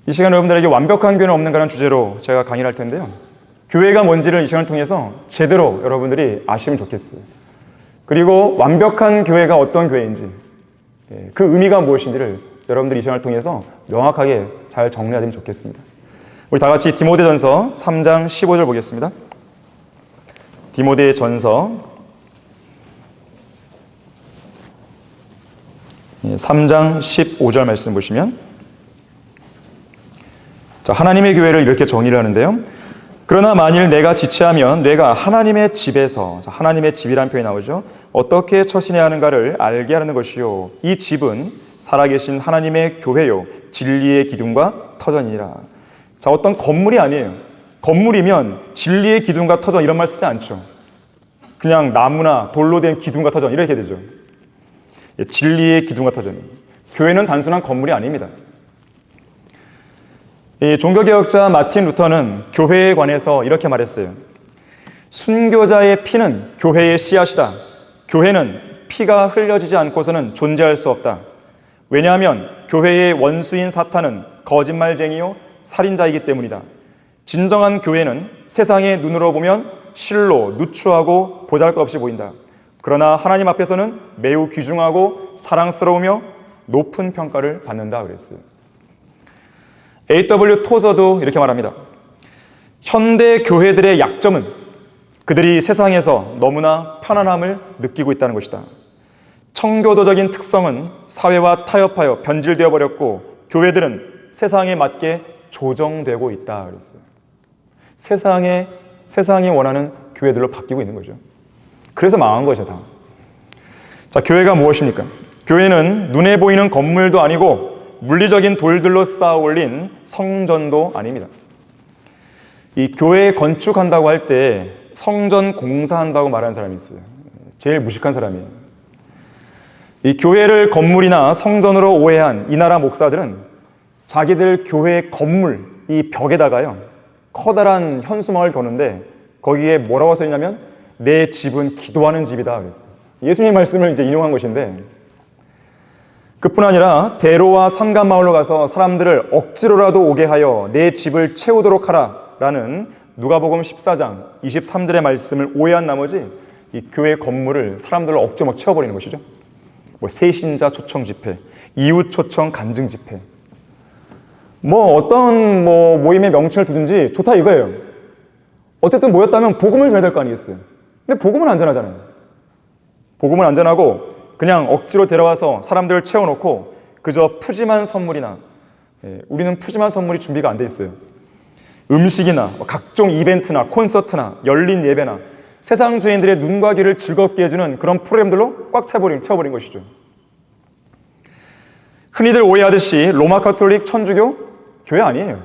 이 시간 여러분들에게 완벽한 교회는 없는가라는 주제로 제가 강의를 할 텐데요. 교회가 뭔지를 이 시간을 통해서 제대로 여러분들이 아시면 좋겠어요. 그리고 완벽한 교회가 어떤 교회인지, 그 의미가 무엇인지를 여러분들이 이 시간을 통해서 명확하게 잘 정리해야 되면 좋겠습니다. 우리 다 같이 디모데전서 3장 15절 보겠습니다. 디모데전서 3장 15절 말씀 보시면, 자, 하나님의 교회를 이렇게 정의를 하는데요. 그러나 만일 내가 지체하면 내가 하나님의 집에서, 자, 하나님의 집이라는 표현이 나오죠. 어떻게 처신해야 하는가를 알게 하는 것이요, 이 집은 살아계신 하나님의 교회요 진리의 기둥과 터전이니라. 자, 어떤 건물이 아니에요. 건물이면 진리의 기둥과 터전 이런 말 쓰지 않죠. 그냥 나무나 돌로 된 기둥과 터전 이렇게 되죠. 진리의 기둥과 터전. 교회는 단순한 건물이 아닙니다. 이 종교개혁자 마틴 루터는 교회에 관해서 이렇게 말했어요. 순교자의 피는 교회의 씨앗이다. 교회는 피가 흘려지지 않고서는 존재할 수 없다. 왜냐하면 교회의 원수인 사탄은 거짓말쟁이요 살인자이기 때문이다. 진정한 교회는 세상의 눈으로 보면 실로 누추하고 보잘것없이 보인다. 그러나 하나님 앞에서는 매우 귀중하고 사랑스러우며 높은 평가를 받는다 그랬어요. A.W. 토저도 이렇게 말합니다. 현대 교회들의 약점은 그들이 세상에서 너무나 편안함을 느끼고 있다는 것이다. 청교도적인 특성은 사회와 타협하여 변질되어 버렸고 교회들은 세상에 맞게 조정되고 있다 그랬어요. 세상이 원하는 교회들로 바뀌고 있는 거죠. 그래서 망한 거죠, 다. 자, 교회가 무엇입니까? 교회는 눈에 보이는 건물도 아니고 물리적인 돌들로 쌓아 올린 성전도 아닙니다. 이 교회 건축한다고 할 때 성전 공사한다고 말하는 사람이 있어요. 제일 무식한 사람이에요. 이 교회를 건물이나 성전으로 오해한 이 나라 목사들은 자기들 교회 건물 이 벽에다가요 커다란 현수막을 거는데 거기에 뭐라고 써 있냐면 내 집은 기도하는 집이다 그랬어요. 예수님 말씀을 이제 인용한 것인데, 그뿐 아니라 대로와 상간마을로 가서 사람들을 억지로라도 오게 하여 내 집을 채우도록 하라 라는 누가복음 14장 23절의 말씀을 오해한 나머지 이 교회 건물을 사람들을 억지로 막 채워버리는 것이죠. 뭐 세신자 초청 집회, 이웃 초청 간증 집회, 뭐 어떤 모임의 명칭을 두든지 좋다 이거예요. 어쨌든 모였다면 복음을 전해야 될 거 아니겠어요. 근데 복음은 안전하잖아요. 복음은 안전하고 그냥 억지로 데려와서 사람들을 채워놓고 그저 푸짐한 선물이나, 우리는 푸짐한 선물이 준비가 안 돼 있어요. 음식이나 각종 이벤트나 콘서트나 열린 예배나 세상 주인들의 눈과 귀를 즐겁게 해주는 그런 프로그램들로 꽉 채워버린 것이죠. 흔히들 오해하듯이 로마 가톨릭 천주교 교회 아니에요.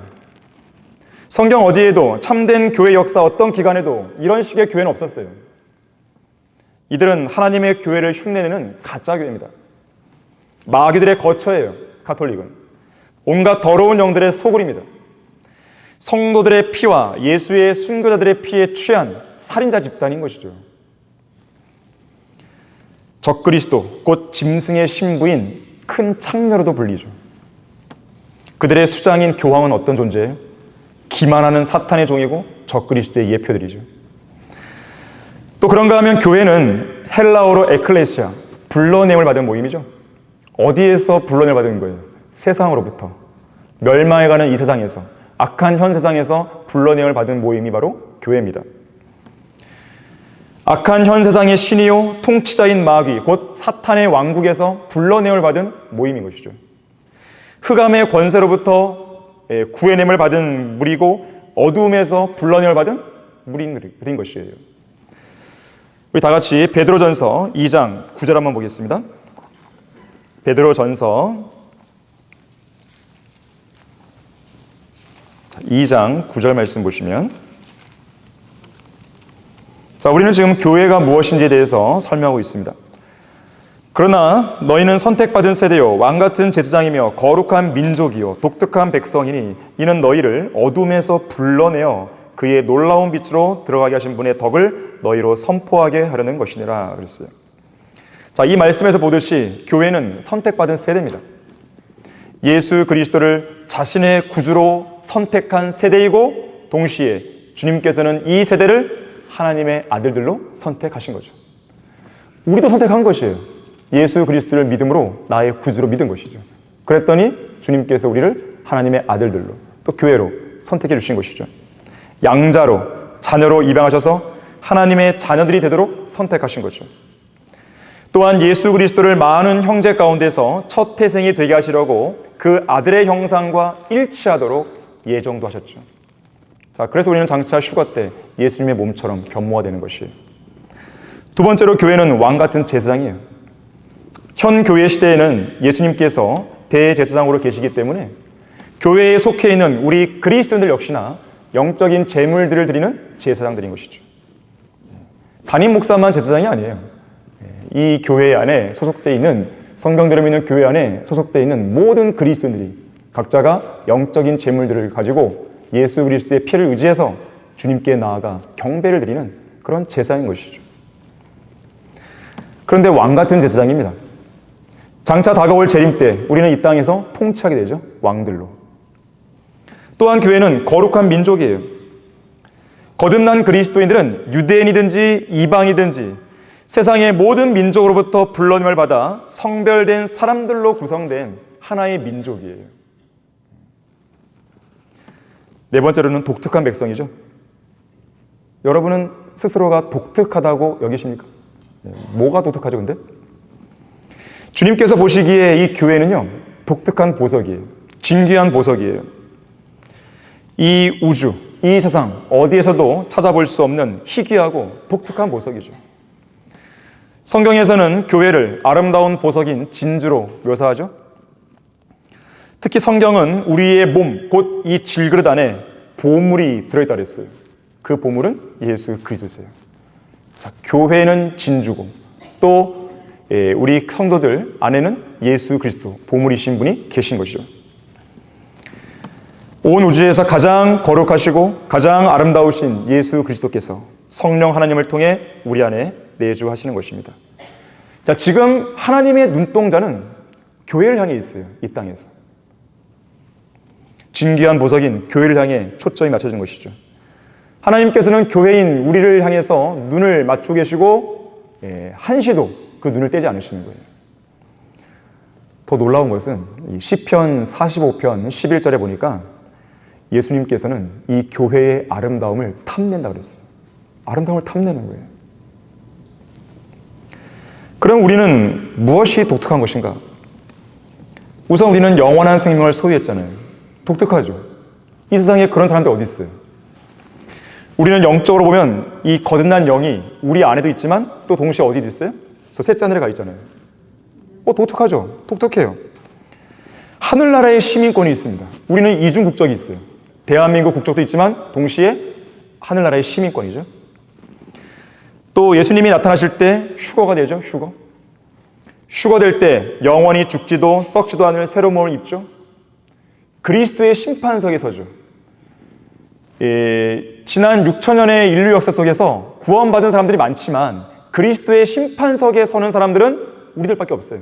성경 어디에도 참된 교회 역사 어떤 기간에도 이런 식의 교회는 없었어요. 이들은 하나님의 교회를 흉내내는 가짜 교회입니다. 마귀들의 거처예요. 가톨릭은 온갖 더러운 영들의 소굴입니다. 성도들의 피와 예수의 순교자들의 피에 취한 살인자 집단인 것이죠. 적그리스도 곧 짐승의 신부인 큰 창녀로도 불리죠. 그들의 수장인 교황은 어떤 존재예요? 기만하는 사탄의 종이고 적그리스도의 예표들이죠. 또 그런가 하면 교회는 헬라어로 에클레시아, 불러냄을 받은 모임이죠. 어디에서 불러냄을 받은 거예요? 세상으로부터. 멸망해가는 이 세상에서, 악한 현 세상에서 불러냄을 받은 모임이 바로 교회입니다. 악한 현 세상의 신이요 통치자인 마귀, 곧 사탄의 왕국에서 불러냄을 받은 모임인 것이죠. 흑암의 권세로부터 구해냄을 받은 무리고 어두움에서 불러냄을 받은 무리인 것이에요. 우리 다 같이 베드로전서 2장 9절 한번 보겠습니다. 베드로전서 2장 9절 말씀 보시면, 자, 우리는 지금 교회가 무엇인지에 대해서 설명하고 있습니다. 그러나 너희는 선택받은 세대요 왕같은 제사장이며 거룩한 민족이요 독특한 백성이니 이는 너희를 어둠에서 불러내어 그의 놀라운 빛으로 들어가게 하신 분의 덕을 너희로 선포하게 하려는 것이니라 그랬어요. 자, 이 말씀에서 보듯이 교회는 선택받은 세대입니다. 예수 그리스도를 자신의 구주로 선택한 세대이고 동시에 주님께서는 이 세대를 하나님의 아들들로 선택하신 거죠. 우리도 선택한 것이에요. 예수 그리스도를 믿음으로 나의 구주로 믿은 것이죠. 그랬더니 주님께서 우리를 하나님의 아들들로 또 교회로 선택해 주신 것이죠. 양자로 자녀로 입양하셔서 하나님의 자녀들이 되도록 선택하신 거죠. 또한 예수 그리스도를 많은 형제 가운데서 첫 태생이 되게 하시려고 그 아들의 형상과 일치하도록 예정도 하셨죠. 자, 그래서 우리는 장차 휴가 때 예수님의 몸처럼 변모가 되는 것이에요. 두 번째로 교회는 왕 같은 제사장이에요. 현 교회 시대에는 예수님께서 대제사장으로 계시기 때문에 교회에 속해 있는 우리 그리스도인들 역시나 영적인 제물들을 드리는 제사장들인 것이죠. 담임 목사만 제사장이 아니에요. 이 교회 안에 소속되어 있는, 성경대로 믿는 교회 안에 소속되어 있는 모든 그리스도인들이 각자가 영적인 제물들을 가지고 예수 그리스도의 피를 의지해서 주님께 나아가 경배를 드리는 그런 제사인 것이죠. 그런데 왕 같은 제사장입니다. 장차 다가올 재림 때 우리는 이 땅에서 통치하게 되죠. 왕들로. 또한 교회는 거룩한 민족이에요. 거듭난 그리스도인들은 유대인이든지 이방이든지 세상의 모든 민족으로부터 불러냄을 받아 성별된 사람들로 구성된 하나의 민족이에요. 네 번째로는 독특한 백성이죠. 여러분은 스스로가 독특하다고 여기십니까? 뭐가 독특하죠, 근데? 주님께서 보시기에 이 교회는요, 독특한 보석이에요. 진귀한 보석이에요. 이 우주, 이 세상 어디에서도 찾아볼 수 없는 희귀하고 독특한 보석이죠. 성경에서는 교회를 아름다운 보석인 진주로 묘사하죠. 특히 성경은 우리의 몸, 곧 이 질그릇 안에 보물이 들어있다 그랬어요. 그 보물은 예수 그리스도세요. 자, 교회는 진주고 또 우리 성도들 안에는 예수 그리스도, 보물이신 분이 계신 것이죠. 온 우주에서 가장 거룩하시고 가장 아름다우신 예수 그리스도께서 성령 하나님을 통해 우리 안에 내주하시는 것입니다. 자, 지금 하나님의 눈동자는 교회를 향해 있어요. 이 땅에서. 진귀한 보석인 교회를 향해 초점이 맞춰진 것이죠. 하나님께서는 교회인 우리를 향해서 눈을 맞추고 계시고 한시도 그 눈을 떼지 않으시는 거예요. 더 놀라운 것은 시편 45편 11절에 보니까 예수님께서는 이 교회의 아름다움을 탐낸다 그랬어요. 아름다움을 탐내는 거예요. 그럼 우리는 무엇이 독특한 것인가? 우선 우리는 영원한 생명을 소유했잖아요. 독특하죠. 이 세상에 그런 사람들 어디 있어요? 우리는 영적으로 보면 이 거듭난 영이 우리 안에도 있지만 또 동시에 어디도 있어요? 저 셋째 하늘에 가 있잖아요. 독특하죠? 독특해요. 하늘나라의 시민권이 있습니다. 우리는 이중 국적이 있어요. 대한민국 국적도 있지만 동시에 하늘나라의 시민권이죠. 또 예수님이 나타나실 때 휴거가 되죠. 휴거 될 때 영원히 죽지도 썩지도 않을 새로운 몸을 입죠. 그리스도의 심판석에 서죠. 지난 6천년의 인류 역사 속에서 구원받은 사람들이 많지만 그리스도의 심판석에 서는 사람들은 우리들밖에 없어요.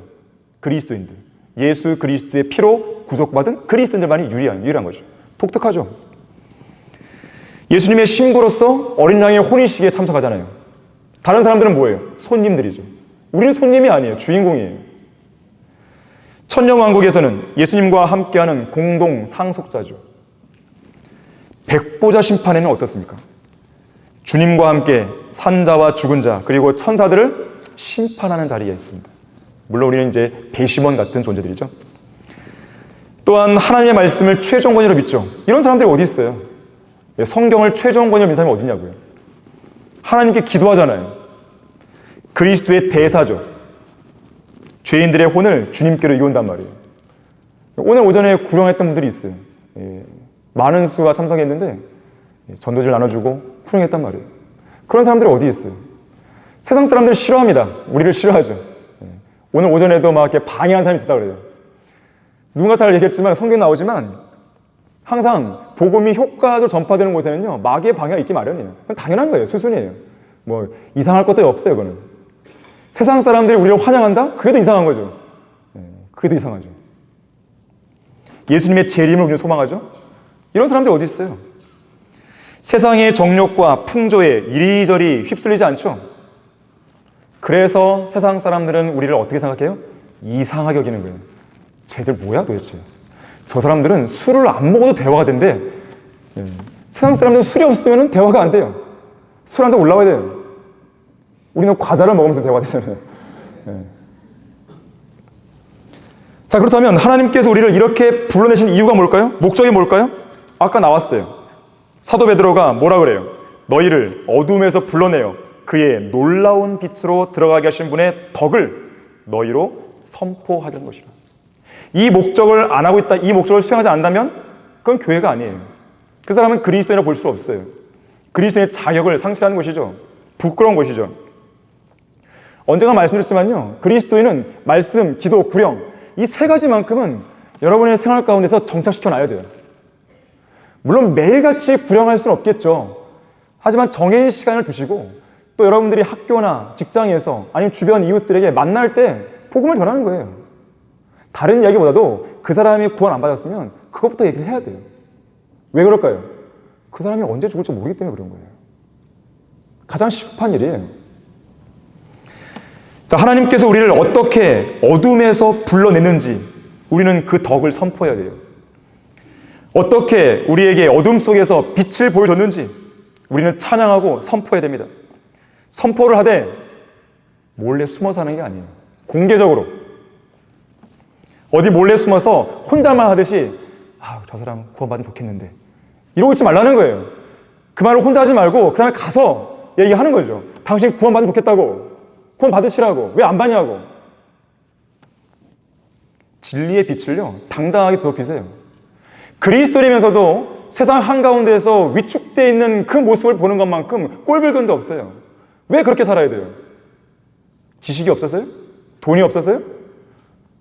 그리스도인들. 예수 그리스도의 피로 구속받은 그리스도인들만이 유일한 거죠. 독특하죠. 예수님의 신부로서 어린 양의 혼인식에 참석하잖아요. 다른 사람들은 뭐예요? 손님들이죠. 우리는 손님이 아니에요. 주인공이에요. 천년왕국에서는 예수님과 함께하는 공동 상속자죠. 백보자 심판에는 어떻습니까? 주님과 함께 산자와 죽은 자 그리고 천사들을 심판하는 자리에 있습니다. 물론 우리는 이제 배심원 같은 존재들이죠. 또한 하나님의 말씀을 최종 권위로 믿죠. 이런 사람들이 어디 있어요? 성경을 최종 권위로 믿는 사람이 어디 있냐고요. 하나님께 기도하잖아요. 그리스도의 대사죠. 죄인들의 혼을 주님께로 이온단 말이에요. 오늘 오전에 구령했던 분들이 있어요. 많은 수가 참석했는데 전도지를 나눠주고 구령했단 말이에요. 그런 사람들이 어디 있어요? 세상 사람들 싫어합니다. 우리를 싫어하죠. 오늘 오전에도 막 이렇게 방해한 사람이 있었다 그래요. 누군가 잘 얘기했지만 성경 나오지만 항상 복음이 효과적으로 전파되는 곳에는요 마귀의 방해가 있기 마련이에요. 그건 당연한 거예요. 수순이에요. 뭐 이상할 것도 없어요. 그거는 세상 사람들이 우리를 환영한다? 그게 더 이상한 거죠. 그게 더 이상하죠. 예수님의 재림을 우리는 소망하죠? 이런 사람들이 어디 있어요? 세상의 정욕과 풍조에 이리저리 휩쓸리지 않죠? 그래서 세상 사람들은 우리를 어떻게 생각해요? 이상하게 여기는 거예요. 쟤들 뭐야 도대체? 저 사람들은 술을 안 먹어도 대화가 된대. 세상 사람들은 술이 없으면 대화가 안 돼요. 술 한 잔 올라와야 돼요. 우리는 과자를 먹으면서 대화가 되잖아요. 자, 그렇다면 하나님께서 우리를 이렇게 불러내신 이유가 뭘까요? 목적이 뭘까요? 아까 나왔어요. 사도 베드로가 뭐라 그래요? 너희를 어둠에서 불러내어 그의 놀라운 빛으로 들어가게 하신 분의 덕을 너희로 선포하려는 것이라. 이 목적을 안 하고 있다, 이 목적을 수행하지 않는다면 그건 교회가 아니에요. 그 사람은 그리스도인이라 볼 수 없어요. 그리스도인의 자격을 상실하는 것이죠. 부끄러운 것이죠. 언젠가 말씀드렸지만요, 그리스도인은 말씀, 기도, 구령 이 세 가지만큼은 여러분의 생활 가운데서 정착시켜 놔야 돼요. 물론 매일같이 구령할 수는 없겠죠. 하지만 정해진 시간을 두시고 또 여러분들이 학교나 직장에서 아니면 주변 이웃들에게 만날 때 복음을 전하는 거예요. 다른 이야기보다도 그 사람이 구원 안 받았으면 그것부터 얘기를 해야 돼요. 왜 그럴까요? 그 사람이 언제 죽을지 모르기 때문에 그런 거예요. 가장 시급한 일이에요. 자, 하나님께서 우리를 어떻게 어둠에서 불러내는지 우리는 그 덕을 선포해야 돼요. 어떻게 우리에게 어둠 속에서 빛을 보여줬는지 우리는 찬양하고 선포해야 됩니다. 선포를 하되 몰래 숨어서 하는 게 아니에요. 공개적으로. 어디 몰래 숨어서 혼자만 하듯이 저 사람 구원받으면 좋겠는데 이러고 있지 말라는 거예요. 그 말을 혼자 하지 말고 그 사람을 가서 얘기하는 거죠. 당신 구원받으면 좋겠다고. 구원 받으시라고. 왜 안 받냐고. 진리의 빛을요, 당당하게 돋피세요. 그리스도이면서도 세상 한가운데에서 위축되어 있는 그 모습을 보는 것만큼 꼴불견도 없어요. 왜 그렇게 살아야 돼요? 지식이 없어서요? 돈이 없어서요?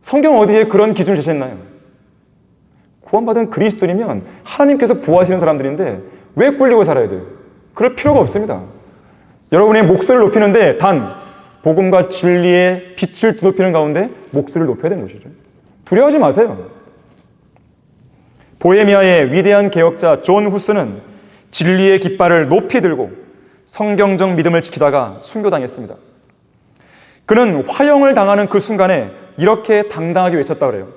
성경 어디에 그런 기준을 제시했나요? 구원받은 그리스도인이면 하나님께서 보호하시는 사람들인데 왜 꿀리고 살아야 돼요? 그럴 필요가 없습니다. 여러분의 목소리를 높이는데 단 복음과 진리의 빛을 드높이는 가운데 목소리를 높여야 되는 것이죠. 두려워하지 마세요. 보헤미아의 위대한 개혁자 존 후스는 진리의 깃발을 높이 들고 성경적 믿음을 지키다가 순교당했습니다. 그는 화형을 당하는 그 순간에 이렇게 당당하게 외쳤다 그래요.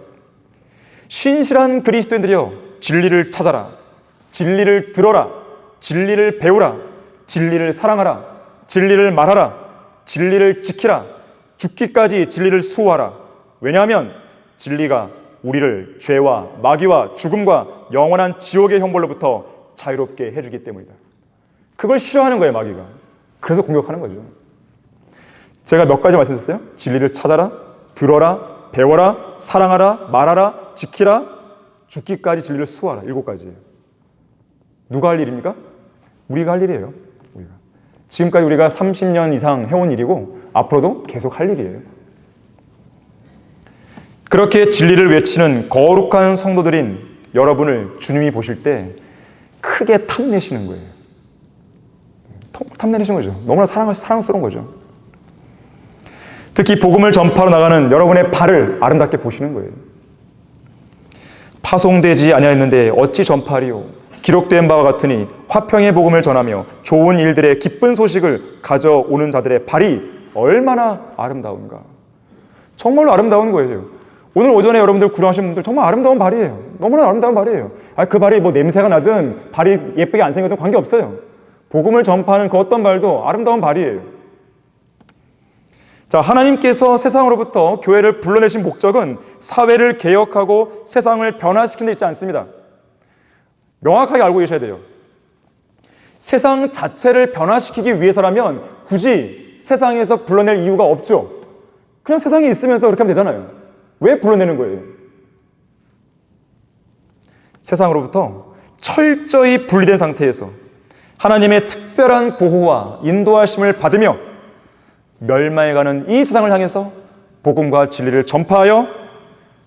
신실한 그리스도인들이여, 진리를 찾아라. 진리를 들어라. 진리를 배우라. 진리를 사랑하라. 진리를 말하라. 진리를 지키라. 죽기까지 진리를 수호하라. 왜냐하면 진리가 우리를 죄와 마귀와 죽음과 영원한 지옥의 형벌로부터 자유롭게 해주기 때문이다. 그걸 싫어하는 거예요, 마귀가. 그래서 공격하는 거죠. 제가 몇 가지 말씀드렸어요? 진리를 찾아라, 들어라, 배워라, 사랑하라, 말하라, 지키라, 죽기까지 진리를 수호하라. 7가지예요. 누가 할 일입니까? 우리가 할 일이에요. 우리가. 지금까지 우리가 30년 이상 해온 일이고 앞으로도 계속 할 일이에요. 그렇게 진리를 외치는 거룩한 성도들인 여러분을 주님이 보실 때 크게 탐내시는 거예요. 탐내시는 거죠. 너무나 사랑스러운 거죠. 특히 복음을 전파로 나가는 여러분의 발을 아름답게 보시는 거예요. 파송되지 아니하였는데 어찌 전파하리요? 기록된 바와 같으니 화평의 복음을 전하며 좋은 일들의 기쁜 소식을 가져오는 자들의 발이 얼마나 아름다운가. 정말로 아름다운 거예요. 오늘 오전에 여러분들 구령하신 분들 정말 아름다운 발이에요. 너무나 아름다운 발이에요. 그 발이 뭐 냄새가 나든 발이 예쁘게 안 생겨도 관계없어요. 복음을 전파하는 그 어떤 발도 아름다운 발이에요. 자, 하나님께서 세상으로부터 교회를 불러내신 목적은 사회를 개혁하고 세상을 변화시키는 데 있지 않습니다. 명확하게 알고 계셔야 돼요. 세상 자체를 변화시키기 위해서라면 굳이 세상에서 불러낼 이유가 없죠. 그냥 세상에 있으면서 그렇게 하면 되잖아요. 왜 불러내는 거예요? 세상으로부터 철저히 분리된 상태에서 하나님의 특별한 보호와 인도하심을 받으며 멸망해가는 이 세상을 향해서 복음과 진리를 전파하여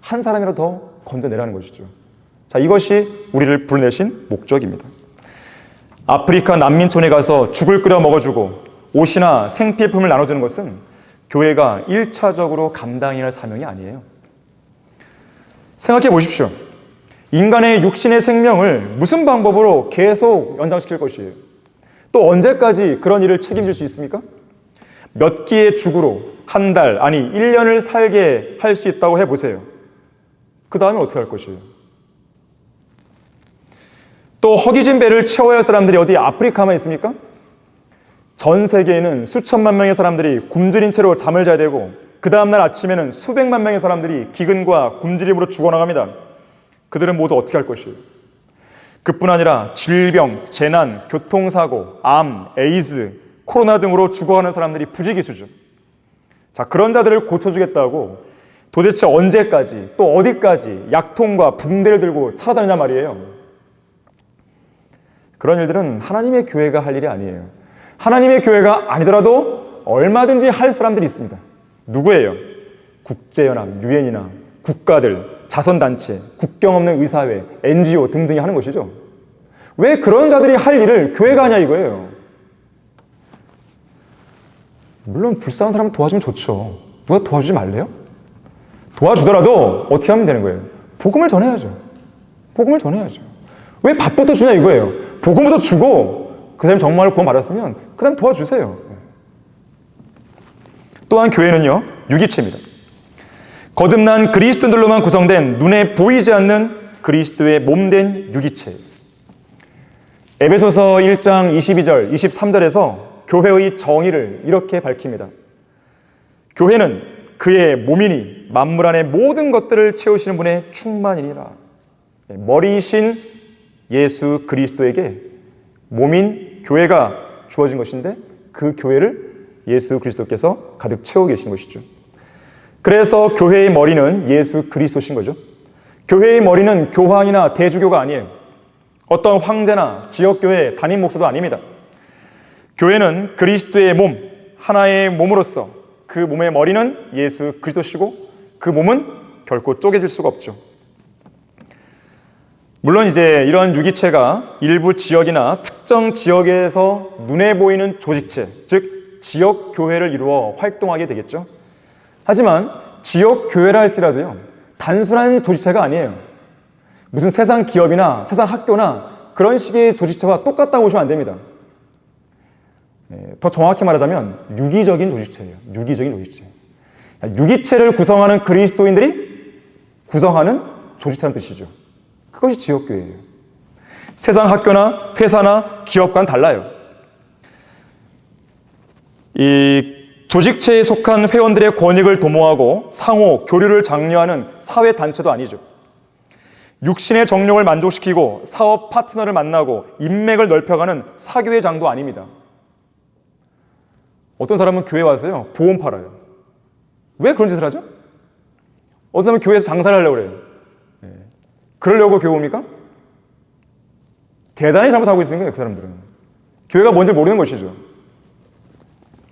한 사람이라도 더 건져내라는 것이죠. 자, 이것이 우리를 불러내신 목적입니다. 아프리카 난민촌에 가서 죽을 끓여 먹어주고 옷이나 생필품을 나눠주는 것은 교회가 1차적으로 감당해야 할 사명이 아니에요. 생각해 보십시오. 인간의 육신의 생명을 무슨 방법으로 계속 연장시킬 것이에요? 또 언제까지 그런 일을 책임질 수 있습니까? 몇 끼의 죽으로 한 달, 아니 1년을 살게 할 수 있다고 해보세요. 그 다음에 어떻게 할 것이에요? 또 허기진 배를 채워야 할 사람들이 어디 아프리카만 있습니까? 전 세계에는 수천만 명의 사람들이 굶주린 채로 잠을 자야 되고 그 다음날 아침에는 수백만 명의 사람들이 기근과 굶주림으로 죽어나갑니다. 그들은 모두 어떻게 할 것이에요? 그뿐 아니라 질병, 재난, 교통사고, 암, 에이즈, 코로나 등으로 죽어가는 사람들이 부지기수죠. 자, 그런 자들을 고쳐주겠다고 도대체 언제까지 또 어디까지 약통과 붕대를 들고 찾아다니냐 말이에요. 그런 일들은 하나님의 교회가 할 일이 아니에요. 하나님의 교회가 아니더라도 얼마든지 할 사람들이 있습니다. 누구예요? 국제연합, 유엔이나 국가들, 자선단체, 국경 없는 의사회, NGO 등등이 하는 것이죠. 왜 그런 자들이 할 일을 교회가 하냐 이거예요. 물론 불쌍한 사람 도와주면 좋죠. 누가 도와주지 말래요? 도와주더라도 어떻게 하면 되는 거예요? 복음을 전해야죠. 복음을 전해야죠. 왜 밥부터 주냐 이거예요. 복음부터 주고 그 사람이 정말 구원 받았으면 그 사람 도와주세요. 또한 교회는요, 유기체입니다. 거듭난 그리스도인들로만 구성된 눈에 보이지 않는 그리스도의 몸된 유기체. 에베소서 1장 22절, 23절에서 교회의 정의를 이렇게 밝힙니다. 교회는 그의 몸이니 만물 안의 모든 것들을 채우시는 분의 충만이니라. 머리이신 예수 그리스도에게 몸인 교회가 주어진 것인데 그 교회를 예수 그리스도께서 가득 채우고 계신 것이죠. 그래서 교회의 머리는 예수 그리스도신 거죠. 교회의 머리는 교황이나 대주교가 아니에요. 어떤 황제나 지역교회 담임 목사도 아닙니다. 교회는 그리스도의 몸, 하나의 몸으로서 그 몸의 머리는 예수 그리스도시고 그 몸은 결코 쪼개질 수가 없죠. 물론 이제 이런 유기체가 일부 지역이나 특정 지역에서 눈에 보이는 조직체, 즉 지역 교회를 이루어 활동하게 되겠죠. 하지만 지역 교회라 할지라도요, 단순한 조직체가 아니에요. 무슨 세상 기업이나 세상 학교나 그런 식의 조직체와 똑같다고 보시면 안 됩니다. 더 정확히 말하자면 유기적인 조직체예요. 유기적인 조직체. 유기체를 구성하는 그리스도인들이 구성하는 조직체라는 뜻이죠. 그것이 지역교회예요. 세상 학교나 회사나 기업과는 달라요. 이 조직체에 속한 회원들의 권익을 도모하고 상호 교류를 장려하는 사회단체도 아니죠. 육신의 정욕을 만족시키고 사업 파트너를 만나고 인맥을 넓혀가는 사교회장도 아닙니다. 어떤 사람은 교회 와서요, 보험 팔아요. 왜 그런 짓을 하죠? 어떤 사람은 교회에서 장사를 하려고 그래요. 그러려고 교회 옵니까? 대단히 잘못하고 있는 거예요, 그 사람들은. 교회가 뭔지 모르는 것이죠.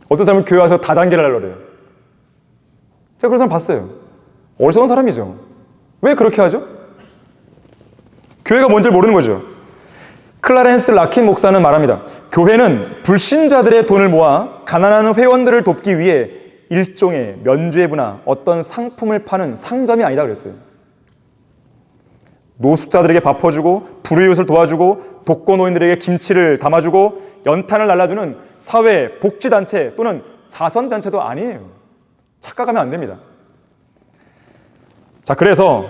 어떤 사람은 교회 와서 다단계를 하려고 그래요. 제가 그런 사람 봤어요. 어리석은 사람이죠. 왜 그렇게 하죠? 교회가 뭔지 모르는 거죠. 클라렌스 라킨 목사는 말합니다. 교회는 불신자들의 돈을 모아 가난한 회원들을 돕기 위해 일종의 면죄부나 어떤 상품을 파는 상점이 아니다 그랬어요. 노숙자들에게 밥 퍼주고 불우이웃을 도와주고 독거노인들에게 김치를 담아주고 연탄을 날라주는 사회 복지단체 또는 자선단체도 아니에요. 착각하면 안 됩니다. 자, 그래서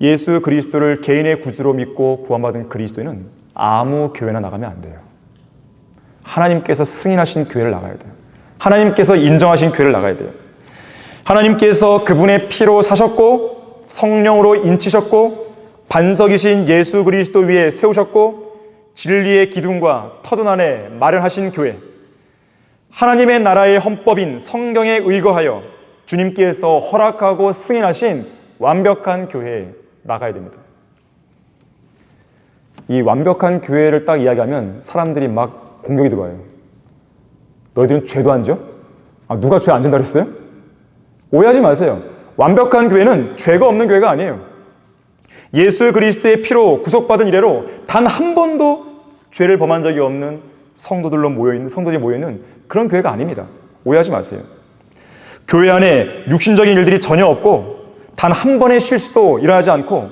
예수 그리스도를 개인의 구주로 믿고 구원받은 그리스도인은 아무 교회나 나가면 안 돼요. 하나님께서 승인하신 교회를 나가야 돼요. 하나님께서 인정하신 교회를 나가야 돼요. 하나님께서 그분의 피로 사셨고 성령으로 인치셨고 반석이신 예수 그리스도 위에 세우셨고 진리의 기둥과 터전 안에 마련하신 교회, 하나님의 나라의 헌법인 성경에 의거하여 주님께서 허락하고 승인하신 완벽한 교회에 나가야 됩니다. 이 완벽한 교회를 딱 이야기하면 사람들이 막 공격이 들어와요. 너희들은 죄도 안 져? 누가 죄 안 진다 그랬어요? 오해하지 마세요. 완벽한 교회는 죄가 없는 교회가 아니에요. 예수 그리스도의 피로 구속받은 이래로 단 한 번도 죄를 범한 적이 없는 성도들이 모여있는 그런 교회가 아닙니다. 오해하지 마세요. 교회 안에 육신적인 일들이 전혀 없고 단 한 번의 실수도 일어나지 않고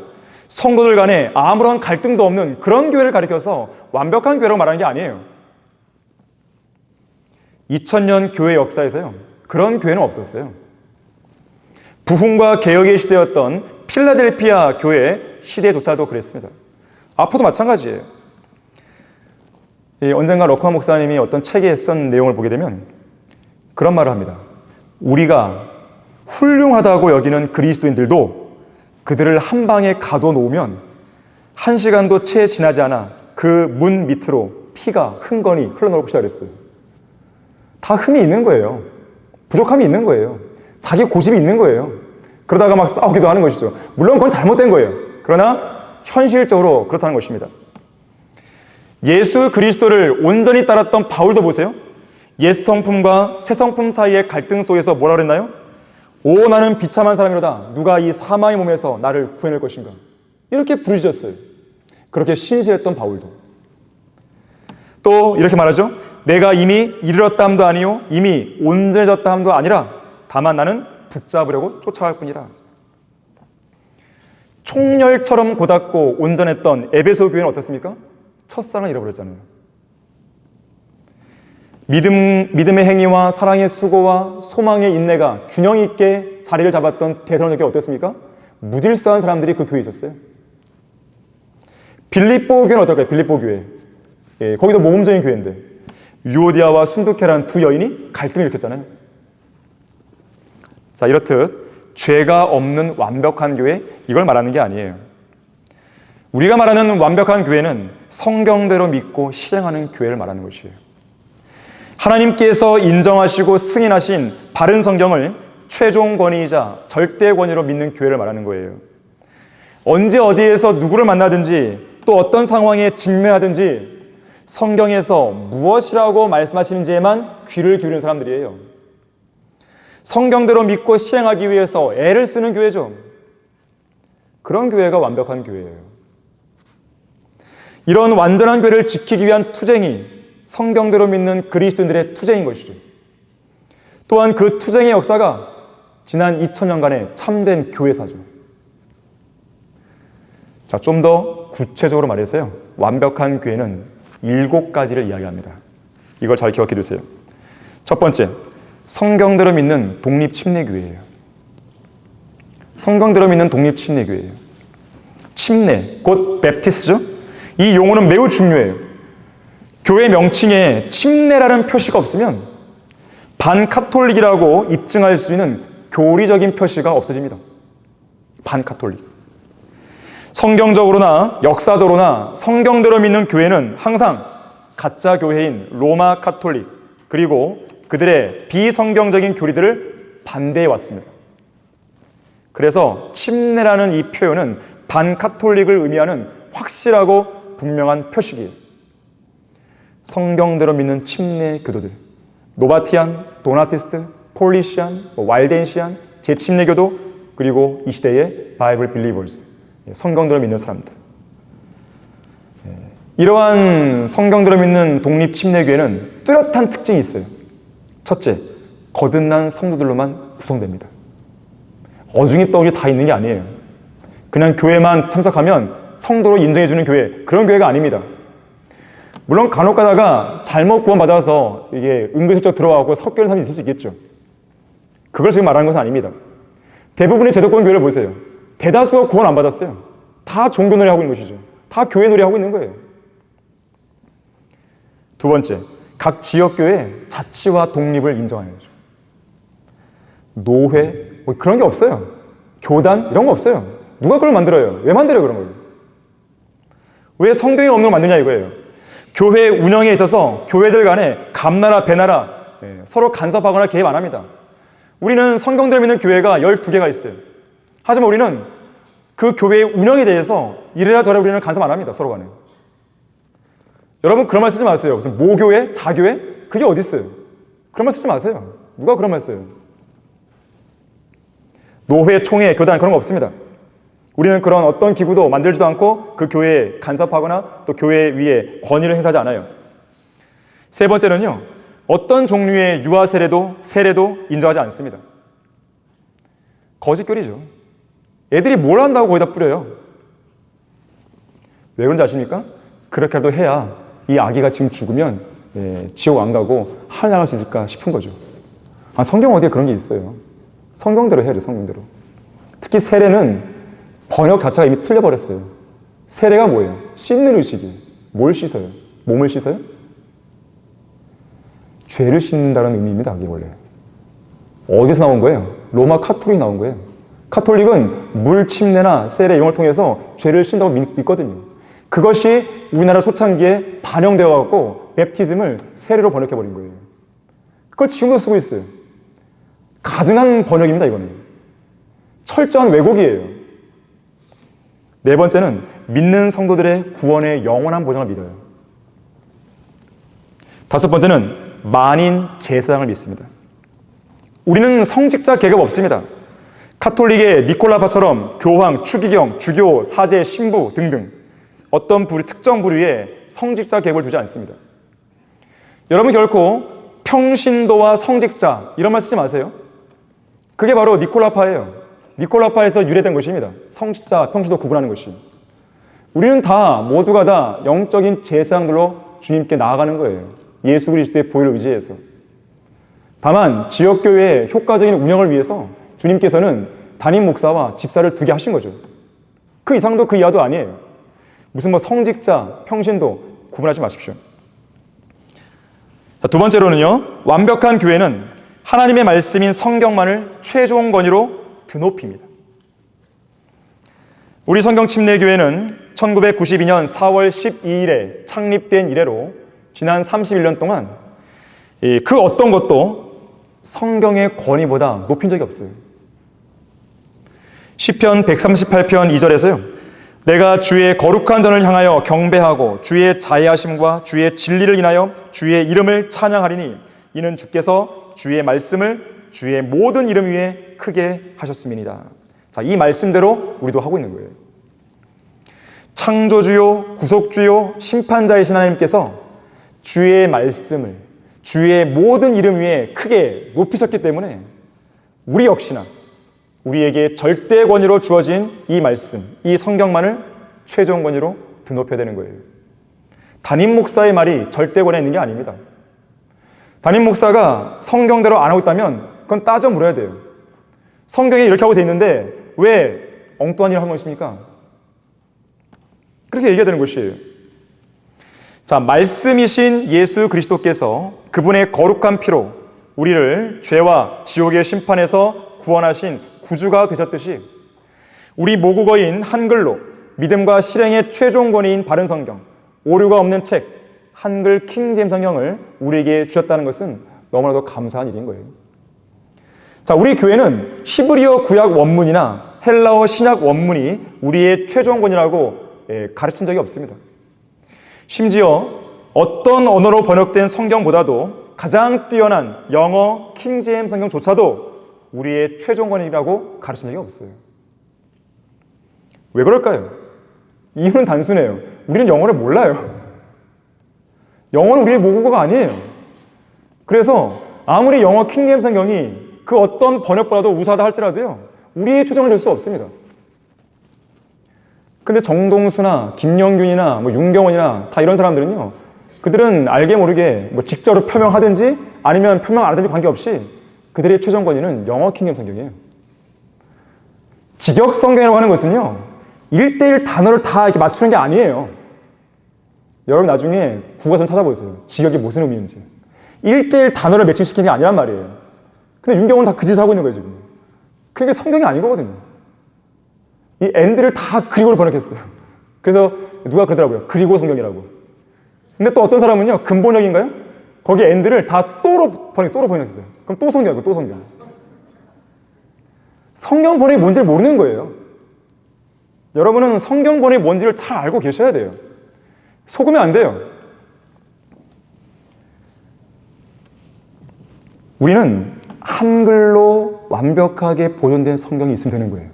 성도들 간에 아무런 갈등도 없는 그런 교회를 가리켜서 완벽한 교회라고 말하는 게 아니에요. 2000년 교회 역사에서요, 그런 교회는 없었어요. 부흥과 개혁의 시대였던 필라델피아 교회 시대조차도 그랬습니다. 앞으로도 마찬가지예요. 언젠가 러커 목사님이 어떤 책에 쓴 내용을 보게 되면 그런 말을 합니다. 우리가 훌륭하다고 여기는 그리스도인들도 그들을 한 방에 가둬놓으면 1시간도 채 지나지 않아 그 문 밑으로 피가 흥건히 흘러나오기 시작했어요. 다 흠이 있는 거예요. 부족함이 있는 거예요. 자기 고집이 있는 거예요. 그러다가 막 싸우기도 하는 것이죠. 물론 그건 잘못된 거예요. 그러나 현실적으로 그렇다는 것입니다. 예수 그리스도를 온전히 따랐던 바울도 보세요. 옛 성품과 새 성품 사이의 갈등 속에서 뭐라 그랬나요? 오, 나는 비참한 사람이로다. 누가 이 사망의 몸에서 나를 구해낼 것인가? 이렇게 부르짖었어요. 그렇게 신실했던 바울도. 또 이렇게 말하죠. 내가 이미 이르렀다 함도 아니요 이미 온전해졌다 함도 아니라 다만 나는 붙잡으려고 쫓아갈 뿐이라. 총열처럼 고닫고 온전했던 에베소 교회는 어떻습니까? 첫사랑을 잃어버렸잖아요. 믿음의 행위와 사랑의 수고와 소망의 인내가 균형 있게 자리를 잡았던 데살로니가 어땠습니까? 무질서한 사람들이 그 교회에 있었어요. 빌립보 교회는 어떨까요? 빌립보 교회. 예, 거기도 모범적인 교회인데 유오디아와 순두케라는 두 여인이 갈등을 일으켰잖아요. 자, 이렇듯 죄가 없는 완벽한 교회, 이걸 말하는 게 아니에요. 우리가 말하는 완벽한 교회는 성경대로 믿고 실행하는 교회를 말하는 것이에요. 하나님께서 인정하시고 승인하신 바른 성경을 최종 권위이자 절대 권위로 믿는 교회를 말하는 거예요. 언제 어디에서 누구를 만나든지 또 어떤 상황에 직면하든지 성경에서 무엇이라고 말씀하시는지에만 귀를 기울이는 사람들이에요. 성경대로 믿고 시행하기 위해서 애를 쓰는 교회죠. 그런 교회가 완벽한 교회예요. 이런 완전한 교회를 지키기 위한 투쟁이 성경대로 믿는 그리스도인들의 투쟁인 것이죠. 또한 그 투쟁의 역사가 지난 2000년간의 참된 교회사죠. 자, 좀 더 구체적으로 말해서요, 완벽한 교회는 7가지를 이야기합니다. 이걸 잘 기억해 두세요. 첫 번째, 성경대로 믿는 독립침례교회예요. 성경대로 믿는 독립침례교회예요. 침례, 곧 베프티스죠. 이 용어는 매우 중요해요. 교회 명칭에 침례라는 표시가 없으면 반카톨릭이라고 입증할 수 있는 교리적인 표시가 없어집니다. 반카톨릭. 성경적으로나 역사적으로나 성경대로 믿는 교회는 항상 가짜 교회인 로마 카톨릭 그리고 그들의 비성경적인 교리들을 반대해 왔습니다. 그래서 침례라는 이 표현은 반카톨릭을 의미하는 확실하고 분명한 표식이에요. 성경대로 믿는 침례 교도들, 노바티안, 도나티스트, 폴리시안, 와일덴시안, 재침례교도, 그리고 이 시대의 바이블 빌리버스, 성경대로 믿는 사람들. 이러한 성경대로 믿는 독립침례교회는 뚜렷한 특징이 있어요. 첫째, 거듭난 성도들로만 구성됩니다. 어중이 떡이 다 있는 게 아니에요. 그냥 교회만 참석하면 성도로 인정해주는 교회, 그런 교회가 아닙니다. 물론 간혹 가다가 잘못 구원받아서 이게 은근슬쩍 들어가고 섞여 있는 사람이 있을 수 있겠죠. 그걸 지금 말하는 것은 아닙니다. 대부분의 제도권 교회를 보세요. 대다수가 구원 안 받았어요. 다 종교 놀이 하고 있는 것이죠. 다 교회 놀이 하고 있는 거예요. 두 번째, 각 지역교회 자치와 독립을 인정하는 거죠. 노회, 뭐 그런 게 없어요. 교단, 이런 거 없어요. 누가 그걸 만들어요? 왜 만들어요, 그런 걸? 왜 성경에 없는 걸 만드냐 이거예요. 교회 운영에 있어서 교회들 간에 감나라, 배나라 서로 간섭하거나 개입 안 합니다. 우리는 성경대로 믿는 교회가 12개가 있어요. 하지만 우리는 그 교회의 운영에 대해서 이래라 저래라 우리는 간섭 안 합니다. 서로 간에. 여러분 그런 말 쓰지 마세요. 무슨 모교회? 자교회? 그게 어디 있어요? 그런 말 쓰지 마세요. 누가 그런 말 써요? 노회, 총회, 교단 그런 거 없습니다. 우리는 그런 어떤 기구도 만들지도 않고 그 교회에 간섭하거나 또 교회 위에 권위를 행사하지 않아요. 세 번째는요, 어떤 종류의 유아 세례도 인정하지 않습니다. 거짓교리죠. 애들이 뭘 한다고 거기다 뿌려요? 왜 그런지 아십니까? 그렇게라도 해야 이 아기가 지금 죽으면 지옥 안 가고 하늘 나갈 수 있을까 싶은 거죠. 성경 어디에 그런 게 있어요. 성경대로 해야 돼요. 성경대로. 특히 세례는 번역 자체가 이미 틀려버렸어요. 세례가 뭐예요? 씻는 의식이에요. 뭘 씻어요? 몸을 씻어요? 죄를 씻는다는 의미입니다. 이게 원래. 어디서 나온 거예요? 로마 카톨릭이 나온 거예요. 카톨릭은 물 침례나 세례 이런 걸 통해서 죄를 씻는다고 믿거든요. 그것이 우리나라 초창기에 반영되어 갖고 베프티즘을 세례로 번역해버린 거예요. 그걸 지금도 쓰고 있어요. 가증한 번역입니다. 이거는 철저한 왜곡이에요. 네 번째는 믿는 성도들의 구원의 영원한 보장을 믿어요. 다섯 번째는 만인 제사장을 믿습니다. 우리는 성직자 계급 없습니다. 카톨릭의 니콜라파처럼 교황, 추기경, 주교, 사제, 신부 등등 어떤 특정 부류에 성직자 계급을 두지 않습니다. 여러분 결코 평신도와 성직자 이런 말 쓰지 마세요. 그게 바로 니콜라파예요. 니콜라파에서 유래된 것입니다. 성직자, 평신도 구분하는 것이. 우리는 모두가 다 영적인 제사장들로 주님께 나아가는 거예요. 예수 그리스도의 보혈을 의지해서. 다만 지역교회의 효과적인 운영을 위해서 주님께서는 담임 목사와 집사를 두게 하신 거죠. 그 이상도 그 이하도 아니에요. 무슨 성직자, 평신도 구분하지 마십시오. 자, 두 번째로는요, 완벽한 교회는 하나님의 말씀인 성경만을 최종 권위로 드높입니다. 우리 성경침례교회는 1992년 4월 12일에 창립된 이래로 지난 31년 동안 그 어떤 것도 성경의 권위보다 높인 적이 없어요. 시편 138편 2절에서요. 내가 주의 거룩한 전을 향하여 경배하고 주의 자애하심과 주의 진리를 인하여 주의 이름을 찬양하리니 이는 주께서 주의 말씀을 주의 모든 이름 위에 크게 하셨음이니이다. 자, 이 말씀대로 우리도 하고 있는 거예요. 창조주요 구속주요 심판자이신 하나님께서 주의 말씀을 주의 모든 이름 위에 크게 높이셨기 때문에 우리 역시나 우리에게 절대 권위로 주어진 이 말씀, 이 성경만을 최종 권위로 드높여야 되는 거예요. 담임 목사의 말이 절대 권위에 있는 게 아닙니다. 담임 목사가 성경대로 안 하고 있다면 그건 따져 물어야 돼요. 성경에 이렇게 하고 돼 있는데 왜 엉뚱한 일을 한 것입니까? 그렇게 얘기해야 되는 것이에요. 자, 말씀이신 예수 그리스도께서 그분의 거룩한 피로 우리를 죄와 지옥의 심판에서 구원하신 구주가 되셨듯이 우리 모국어인 한글로 믿음과 실행의 최종 권위인 바른 성경, 오류가 없는 책, 한글 킹제임스 성경을 우리에게 주셨다는 것은 너무나도 감사한 일인 거예요. 자, 우리 교회는 히브리어 구약 원문이나 헬라어 신약 원문이 우리의 최종 권위라고 가르친 적이 없습니다. 심지어 어떤 언어로 번역된 성경보다도 가장 뛰어난 영어 킹제임스 성경조차도 우리의 최종 권위라고 가르친 적이 없어요. 왜 그럴까요? 이유는 단순해요. 우리는 영어를 몰라요. 영어는 우리의 모국어가 아니에요. 그래서 아무리 영어 킹제임스 성경이 그 어떤 번역보다도 우수하다 할지라도요, 우리의 최종을 줄 수 없습니다. 근데 정동수나 김영균이나 윤경원이나 다 이런 사람들은요, 그들은 알게 모르게 직접으로 표명하든지 아니면 표명 안 하든지 관계없이 그들의 최종 권위는 영어 킹제임스 성경이에요. 직역 성경이라고 하는 것은요, 1:1 단어를 다 이렇게 맞추는 게 아니에요. 여러분 나중에 국어선 찾아보세요. 직역이 무슨 의미인지. 1:1 단어를 매칭시키는 게 아니란 말이에요. 근데 윤경원은 다 그 짓을 하고 있는 거예요, 지금. 그게 성경이 아니거든요. 이 n들을 다 그리고로 번역했어요. 그래서 누가 그러더라고요. 그리고 성경이라고. 근데 또 어떤 사람은요, 근본역인가요? 거기 n들을 다 또로 번역했어요. 그럼 또 성경이고 또 성경. 성경 번역이 뭔지를 모르는 거예요. 여러분은 성경 번역이 뭔지를 잘 알고 계셔야 돼요. 속으면 안 돼요. 우리는 한글로 완벽하게 보존된 성경이 있으면 되는 거예요.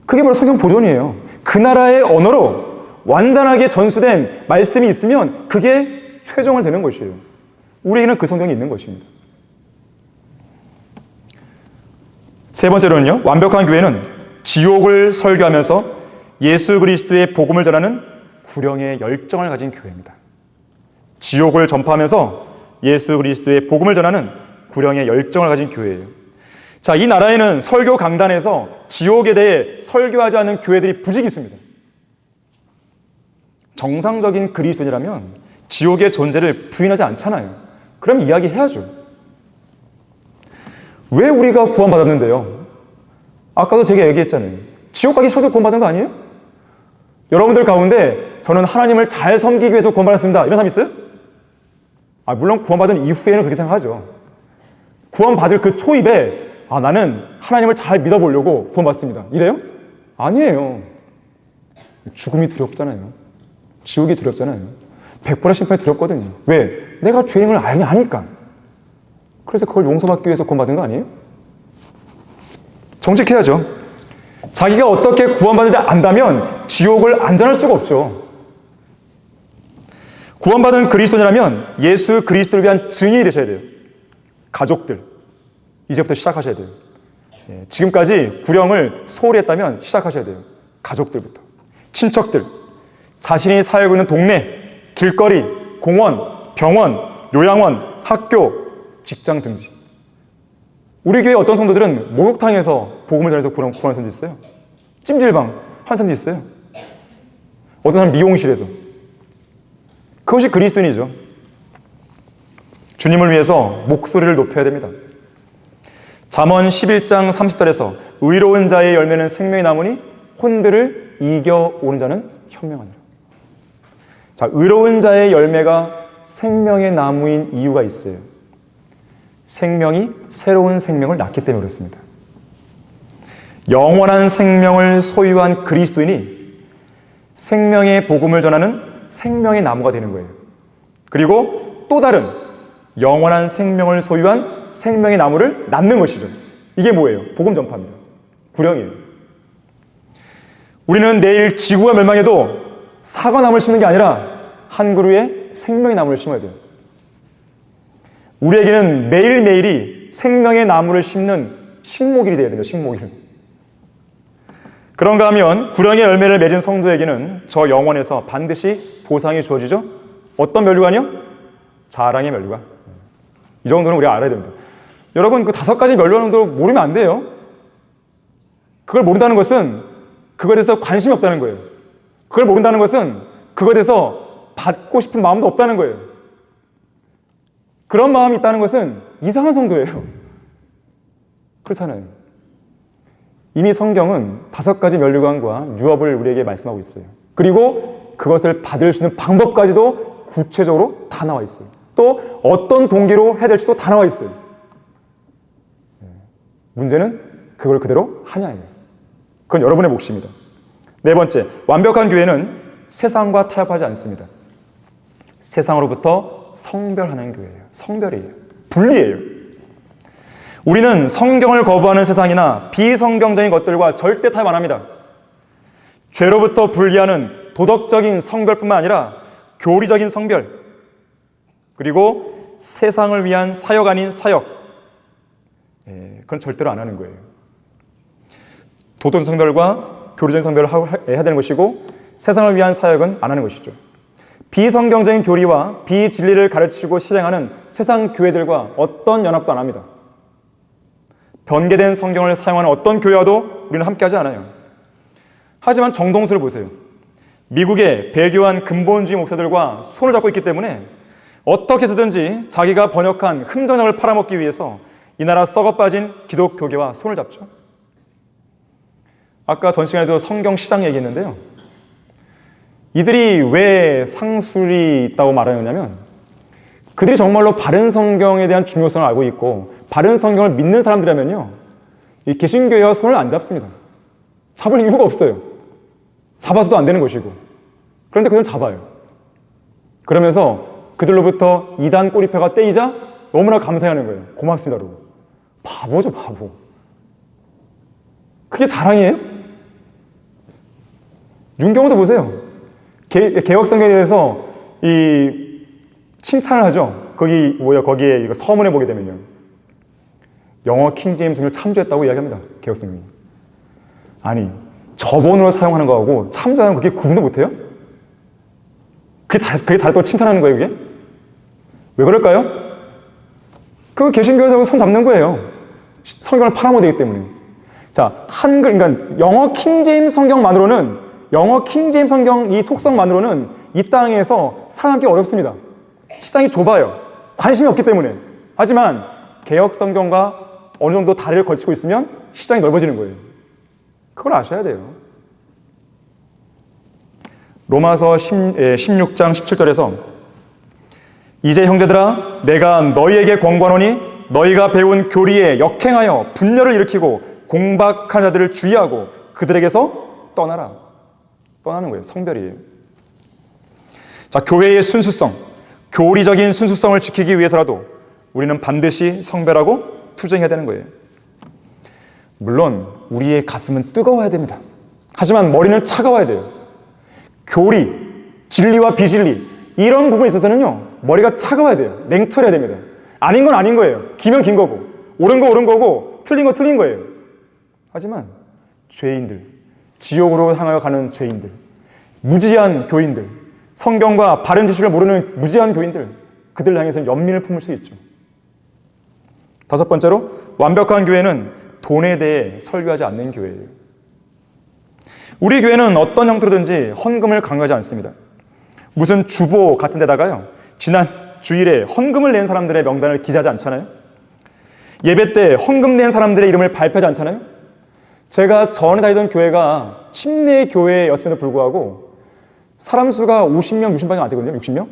그게 바로 성경 보존이에요. 그 나라의 언어로 완전하게 전수된 말씀이 있으면 그게 최종을 되는 것이에요. 우리에게는 그 성경이 있는 것입니다. 세 번째로는요, 완벽한 교회는 지옥을 설교하면서 예수 그리스도의 복음을 전하는 구령의 열정을 가진 교회입니다. 지옥을 전파하면서 예수 그리스도의 복음을 전하는 구령의 열정을 가진 교회예요. 자, 이 나라에는 설교 강단에서 지옥에 대해 설교하지 않는 교회들이 부직이 있습니다. 정상적인 그리스도인이라면 지옥의 존재를 부인하지 않잖아요. 그럼 이야기해야죠. 왜 우리가 구원받았는데요? 아까도 제가 얘기했잖아요. 지옥 가기 싫어서 구원받은 거 아니에요? 여러분들 가운데 저는 하나님을 잘 섬기기 위해서 구원받았습니다, 이런 사람 있어요? 물론 구원받은 이후에는 그렇게 생각하죠. 구원받을 그 초입에 나는 하나님을 잘 믿어보려고 구원받습니다, 이래요? 아니에요. 죽음이 두렵잖아요. 지옥이 두렵잖아요. 100%의 심판이 두렵거든요. 왜? 내가 죄인을 아니까. 그래서 그걸 용서받기 위해서 구원받은 거 아니에요? 정직해야죠. 자기가 어떻게 구원받는지 안다면 지옥을 안전할 수가 없죠. 구원받은 그리스도인이라면 예수 그리스도를 위한 증인이 되셔야 돼요. 가족들, 이제부터 시작하셔야 돼요. 지금까지 구령을 소홀히 했다면 시작하셔야 돼요. 가족들부터. 친척들, 자신이 살고 있는 동네, 길거리, 공원, 병원, 요양원, 학교, 직장 등지. 우리 교회 어떤 성도들은 목욕탕에서 복음을 전해서 구원한 사람도 있어요. 찜질방 한 사람도 있어요. 어떤 사람은 미용실에서. 그것이 그리스도인이죠. 주님을 위해서 목소리를 높여야 됩니다. 잠언 11장 30절에서 의로운 자의 열매는 생명이 나무니 혼들을 이겨오는 자는 현명하니라. 자, 의로운 자의 열매가 생명의 나무인 이유가 있어요. 생명이 새로운 생명을 낳기 때문에 그렇습니다. 영원한 생명을 소유한 그리스도인이 생명의 복음을 전하는 생명의 나무가 되는 거예요. 그리고 또 다른 영원한 생명을 소유한 생명의 나무를 낳는 것이죠. 이게 뭐예요? 복음 전파입니다. 구령이에요. 우리는 내일 지구가 멸망해도 사과나무를 심는 게 아니라 한 그루의 생명의 나무를 심어야 돼요. 우리에게는 매일매일이 생명의 나무를 심는 식목일이 되어야 돼요. 식목일. 그런가 하면 구령의 열매를 맺은 성도에게는 저 영원에서 반드시 보상이 주어지죠. 어떤 면류관이요? 자랑의 면류관. 이 정도는 우리가 알아야 됩니다. 여러분, 그 5가지 면류관 정도 모르면 안 돼요. 그걸 모른다는 것은 그거에 대해서 관심이 없다는 거예요. 그걸 모른다는 것은 그거에 대해서 받고 싶은 마음도 없다는 거예요. 그런 마음이 있다는 것은 이상한 성도예요. 그렇잖아요. 이미 성경은 5가지 면류관과 유업을 우리에게 말씀하고 있어요. 그리고 그것을 받을 수 있는 방법까지도 구체적으로 다 나와 있어요. 또 어떤 동기로 해야 될지도 다 나와 있어요. 문제는 그걸 그대로 하냐예요. 그건 여러분의 몫입니다. 4번째, 완벽한 교회는 세상과 타협하지 않습니다. 세상으로부터 성별하는 교회예요. 성별이에요. 분리예요. 우리는 성경을 거부하는 세상이나 비성경적인 것들과 절대 타협 안 합니다. 죄로부터 분리하는 도덕적인 성별뿐만 아니라 교리적인 성별, 그리고 세상을 위한 사역 아닌 사역, 그건 절대로 안 하는 거예요. 도덕적 성별과 교리적인 성별을 해야 되는 것이고 세상을 위한 사역은 안 하는 것이죠. 비성경적인 교리와 비진리를 가르치고 실행하는 세상 교회들과 어떤 연합도 안 합니다. 변개된 성경을 사용하는 어떤 교회와도 우리는 함께하지 않아요. 하지만 정동수를 보세요. 미국의 배교한 근본주의 목사들과 손을 잡고 있기 때문에 어떻게 해서든지 자기가 번역한 흠정약을 팔아먹기 위해서 이 나라 썩어빠진 기독교계와 손을 잡죠. 아까 전 시간에도 성경 시장 얘기했는데요. 이들이 왜 상술이 있다고 말하느냐면 그들이 정말로 바른 성경에 대한 중요성을 알고 있고 바른 성경을 믿는 사람들이라면요, 이 개신교회와 손을 안 잡습니다. 잡을 이유가 없어요. 잡아서도 안 되는 것이고. 그런데 그들은 잡아요. 그러면서 그들로부터 이단 꼬리표가 떼이자 너무나 감사해하는 거예요. 고맙습니다. 그러고. 바보죠, 바보. 그게 자랑이에요? 윤경호도 보세요. 개혁성경에 대해서 이 칭찬을 하죠. 거기에 이거 서문에 보게 되면요. 영어 킹제임스를 참조했다고 이야기합니다. 개혁성경이. 아니, 저번으로 사용하는 거하고 참조하는 그게 구분도 못해요? 그게 다르다고 칭찬하는 거예요, 그게? 왜 그럴까요? 그 개신교에서 손 잡는 거예요. 성경을 팔아먹어야 되기 때문에. 자, 그러니까 영어 킹제임스 성경만으로는, 영어 킹제임스 성경 이 속성만으로는 이 땅에서 살아남기 어렵습니다. 시장이 좁아요. 관심이 없기 때문에. 하지만 개역 성경과 어느 정도 다리를 걸치고 있으면 시장이 넓어지는 거예요. 그걸 아셔야 돼요. 로마서 16장 17절에서 이제 형제들아 내가 너희에게 권고하노니 너희가 배운 교리에 역행하여 분열을 일으키고 공박한 자들을 주의하고 그들에게서 떠나라. 떠나는 거예요. 성별이에요. 자, 교회의 순수성, 교리적인 순수성을 지키기 위해서라도 우리는 반드시 성별하고 투쟁해야 되는 거예요. 물론 우리의 가슴은 뜨거워야 됩니다. 하지만 머리는 차가워야 돼요. 교리, 진리와 비진리 이런 부분에 있어서는요, 머리가 차가워야 돼요. 냉철해야 됩니다. 아닌 건 아닌 거예요. 기면 긴 거고, 옳은 거 옳은 거고, 틀린 거 틀린 거예요. 하지만 죄인들, 지옥으로 향하여 가는 죄인들, 무지한 교인들, 성경과 바른 지식을 모르는 무지한 교인들, 그들 향해서 연민을 품을 수 있죠. 다섯 번째로, 완벽한 교회는 돈에 대해 설교하지 않는 교회예요. 우리 교회는 어떤 형태로든지 헌금을 강요하지 않습니다. 무슨 주보 같은 데다가요, 지난 주일에 헌금을 낸 사람들의 명단을 기재하지 않잖아요. 예배 때 헌금 낸 사람들의 이름을 발표하지 않잖아요. 제가 전에 다니던 교회가 침례 교회였음에도 불구하고 사람 수가 50명, 60명이 안 되거든요. 60명?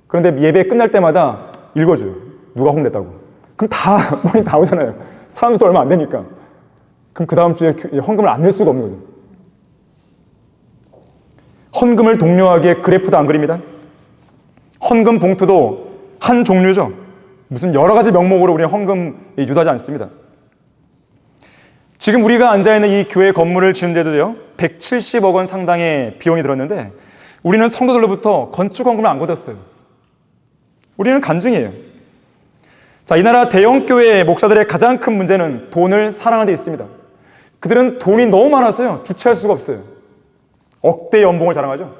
그런데 예배 끝날 때마다 읽어줘요. 누가 헌금냈다고. 그럼 다 머리 나오잖아요. 사람 수 얼마 안 되니까. 그럼 그 다음 주에 헌금을 안 낼 수가 없는 거죠. 헌금을 독려하기에 그래프도 안 그립니다. 헌금 봉투도 한 종류죠. 무슨 여러 가지 명목으로 우리는 헌금 유도하지 않습니다. 지금 우리가 앉아있는 이 교회 건물을 지는데도요, 170억 원 상당의 비용이 들었는데 우리는 성도들로부터 건축 헌금을 안 걷었어요. 우리는 간증이에요. 자, 이 나라 대형교회 목사들의 가장 큰 문제는 돈을 사랑하는 데 있습니다. 그들은 돈이 너무 많아서요, 주체할 수가 없어요. 억대 연봉을 자랑하죠.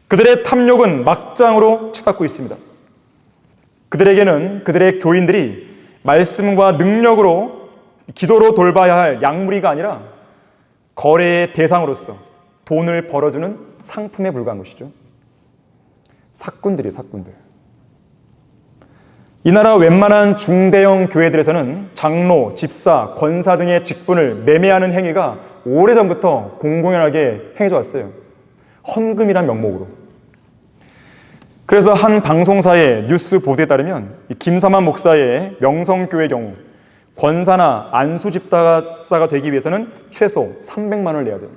그들의 탐욕은 막장으로 치닫고 있습니다. 그들에게는 그들의 교인들이 말씀과 능력으로 기도로 돌봐야 할 약물이가 아니라 거래의 대상으로서 돈을 벌어주는 상품에 불과한 것이죠. 사꾼들이에요, 사꾼들. 이 나라 웬만한 중대형 교회들에서는 장로, 집사, 권사 등의 직분을 매매하는 행위가 오래전부터 공공연하게 행해져 왔어요. 헌금이란 명목으로. 그래서 한 방송사의 뉴스 보도에 따르면 김사만 목사의 명성교회 경우 권사나 안수 집사가 되기 위해서는 최소 300만 원을 내야 돼요.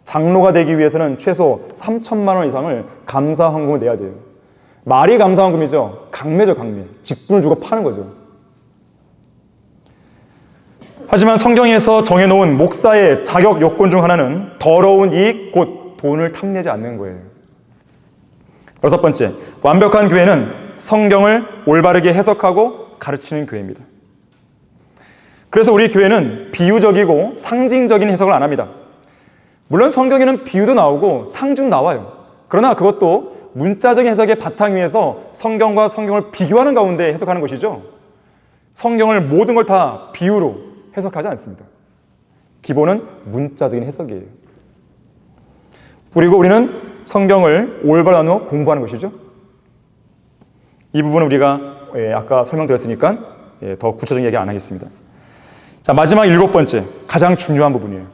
장로가 되기 위해서는 최소 3천만 원 이상을 감사 헌금을 내야 돼요. 말이 감사 헌금이죠. 강매죠, 강매. 직분을 주고 파는 거죠. 하지만 성경에서 정해놓은 목사의 자격 요건 중 하나는 더러운 이익, 곧 돈을 탐내지 않는 거예요. 여섯 번째, 완벽한 교회는 성경을 올바르게 해석하고 가르치는 교회입니다. 그래서 우리 교회는 비유적이고 상징적인 해석을 안 합니다. 물론 성경에는 비유도 나오고 상징도 나와요. 그러나 그것도 문자적인 해석의 바탕 위에서 성경과 성경을 비교하는 가운데 해석하는 것이죠. 성경을 모든 걸 다 비유로 해석하지 않습니다. 기본은 문자적인 해석이에요. 그리고 우리는 성경을 올바로 나누어 공부하는 것이죠. 이 부분은 우리가 아까 설명드렸으니까 더 구체적인 얘기 안 하겠습니다. 자, 마지막 일곱 번째, 가장 중요한 부분이에요.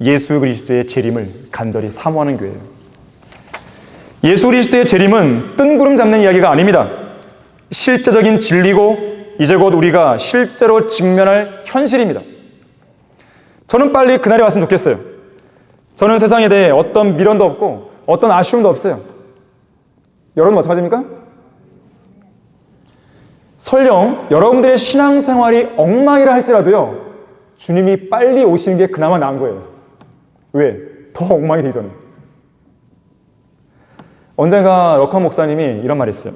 예수 그리스도의 재림을 간절히 사모하는 교회예요. 예수 그리스도의 재림은 뜬구름 잡는 이야기가 아닙니다. 실제적인 진리고 이제 곧 우리가 실제로 직면할 현실입니다. 저는 빨리 그날이 왔으면 좋겠어요. 저는 세상에 대해 어떤 미련도 없고 어떤 아쉬움도 없어요. 여러분은 어떡하십니까? 설령 여러분들의 신앙생활이 엉망이라 할지라도요, 주님이 빨리 오시는 게 그나마 나은 거예요. 왜? 더 엉망이 되기 전에. 언젠가 럭한 목사님이 이런 말을 했어요.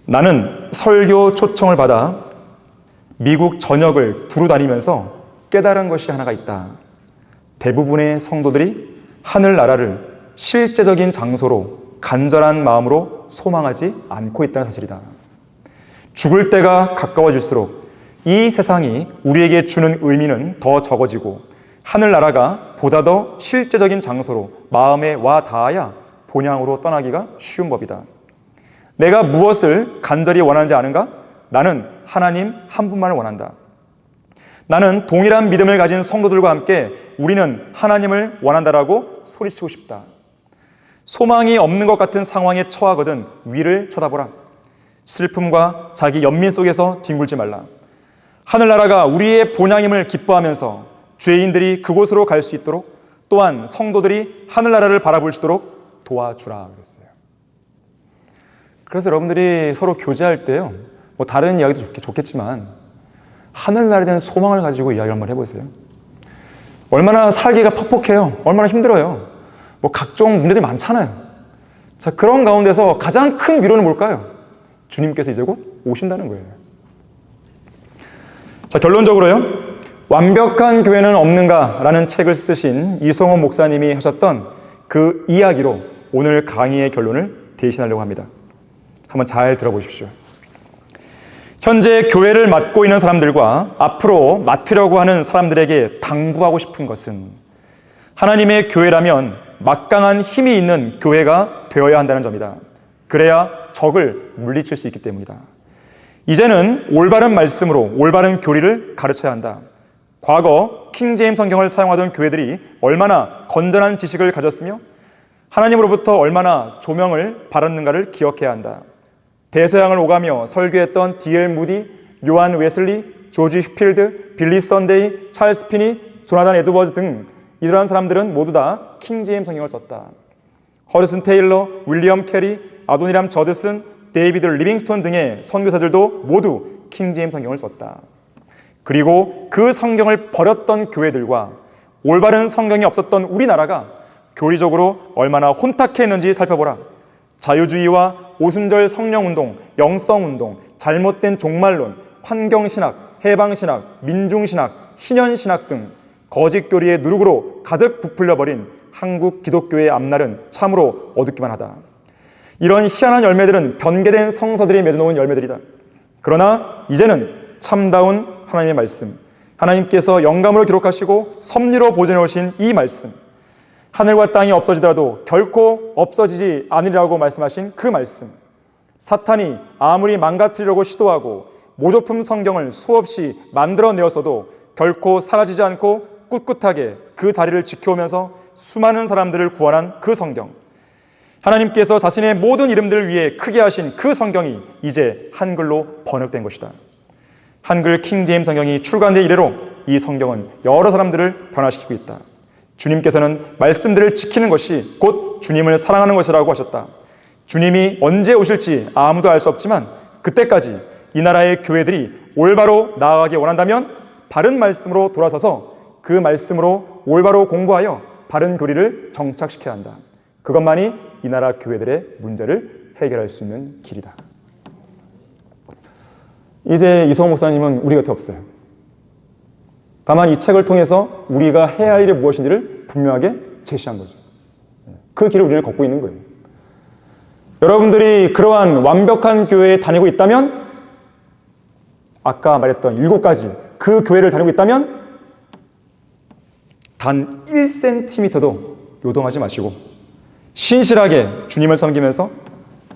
나는 설교 초청을 받아 미국 전역을 두루 다니면서 깨달은 것이 하나가 있다. 대부분의 성도들이 하늘나라를 실제적인 장소로 간절한 마음으로 소망하지 않고 있다는 사실이다. 죽을 때가 가까워질수록 이 세상이 우리에게 주는 의미는 더 적어지고 하늘나라가 보다 더 실제적인 장소로 마음에 와 닿아야 본향으로 떠나기가 쉬운 법이다. 내가 무엇을 간절히 원하는지 아는가? 나는 하나님 한 분만을 원한다. 나는 동일한 믿음을 가진 성도들과 함께 우리는 하나님을 원한다라고 소리치고 싶다. 소망이 없는 것 같은 상황에 처하거든 위를 쳐다보라. 슬픔과 자기 연민 속에서 뒹굴지 말라. 하늘나라가 우리의 본향임을 기뻐하면서 죄인들이 그곳으로 갈 수 있도록 또한 성도들이 하늘나라를 바라볼 수 있도록 도와주라 그랬어요. 그래서 여러분들이 서로 교제할 때요, 뭐 다른 이야기도 좋겠지만 하늘나라에 대한 소망을 가지고 이야기를 한번 해보세요. 얼마나 살기가 퍽퍽해요. 얼마나 힘들어요. 뭐 각종 문제들이 많잖아요. 자, 그런 가운데서 가장 큰 위로는 뭘까요? 주님께서 이제 곧 오신다는 거예요. 자, 결론적으로요, 완벽한 교회는 없는가라는 책을 쓰신 이성호 목사님이 하셨던 그 이야기로 오늘 강의의 결론을 대신하려고 합니다. 한번 잘 들어보십시오. 현재 교회를 맡고 있는 사람들과 앞으로 맡으려고 하는 사람들에게 당부하고 싶은 것은 하나님의 교회라면 막강한 힘이 있는 교회가 되어야 한다는 점이다. 그래야 적을 물리칠 수 있기 때문이다. 이제는 올바른 말씀으로 올바른 교리를 가르쳐야 한다. 과거 킹제임스 성경을 사용하던 교회들이 얼마나 건전한 지식을 가졌으며 하나님으로부터 얼마나 조명을 받았는가를 기억해야 한다. 대서양을 오가며 설교했던 D.L. 무디, 요한 웨슬리, 조지 슈필드, 빌리 선데이, 찰스 피니, 조나단 에드워즈 등 이러한 사람들은 모두 다 킹제임스 성경을 썼다. 허드슨 테일러, 윌리엄 캐리, 아도니람 저드슨, 데이비드 리빙스톤 등의 선교사들도 모두 킹제임스 성경을 썼다. 그리고 그 성경을 버렸던 교회들과 올바른 성경이 없었던 우리나라가 교리적으로 얼마나 혼탁했는지 살펴보라. 자유주의와 오순절 성령운동, 영성운동, 잘못된 종말론, 환경신학, 해방신학, 민중신학, 신현신학 등 거짓 교리의 누룩으로 가득 부풀려버린 한국 기독교의 앞날은 참으로 어둡기만 하다. 이런 희한한 열매들은 변개된 성서들이 맺어놓은 열매들이다. 그러나 이제는 참다운 하나님의 말씀, 하나님께서 영감으로 기록하시고 섭리로 보존해 오신 이 말씀, 하늘과 땅이 없어지더라도 결코 없어지지 않으리라고 말씀하신 그 말씀, 사탄이 아무리 망가뜨리려고 시도하고 모조품 성경을 수없이 만들어내었어도 결코 사라지지 않고 꿋꿋하게 그 자리를 지켜오면서 수많은 사람들을 구원한 그 성경, 하나님께서 자신의 모든 이름들을 위해 크게 하신 그 성경이 이제 한글로 번역된 것이다. 한글 킹제임스 성경이 출간된 이래로 이 성경은 여러 사람들을 변화시키고 있다. 주님께서는 말씀들을 지키는 것이 곧 주님을 사랑하는 것이라고 하셨다. 주님이 언제 오실지 아무도 알 수 없지만 그때까지 이 나라의 교회들이 올바로 나아가기 원한다면 바른 말씀으로 돌아서서 그 말씀으로 올바로 공부하여 바른 교리를 정착시켜야 한다. 그것만이 이 나라 교회들의 문제를 해결할 수 있는 길이다. 이제 이성호 목사님은 우리 곁에 없어요. 다만 이 책을 통해서 우리가 해야 할 일이 무엇인지를 분명하게 제시한 거죠. 그 길을 우리는 걷고 있는 거예요. 여러분들이 그러한 완벽한 교회에 다니고 있다면, 아까 말했던 7가지 그 교회를 다니고 있다면 단 1cm도 요동하지 마시고 신실하게 주님을 섬기면서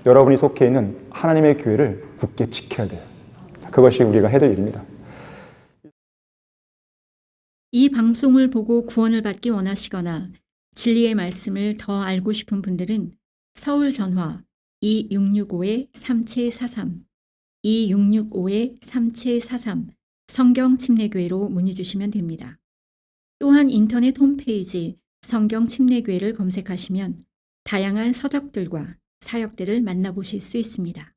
여러분이 속해 있는 하나님의 교회를 굳게 지켜야 돼요. 그것이 우리가 해야 될 일입니다. 이 방송을 보고 구원을 받기 원하시거나 진리의 말씀을 더 알고 싶은 분들은 서울 전화 2665-3743, 2665-3743 성경침례교회로 문의 주시면 됩니다. 또한 인터넷 홈페이지 성경침례교회를 검색하시면 다양한 서적들과 사역들을 만나보실 수 있습니다.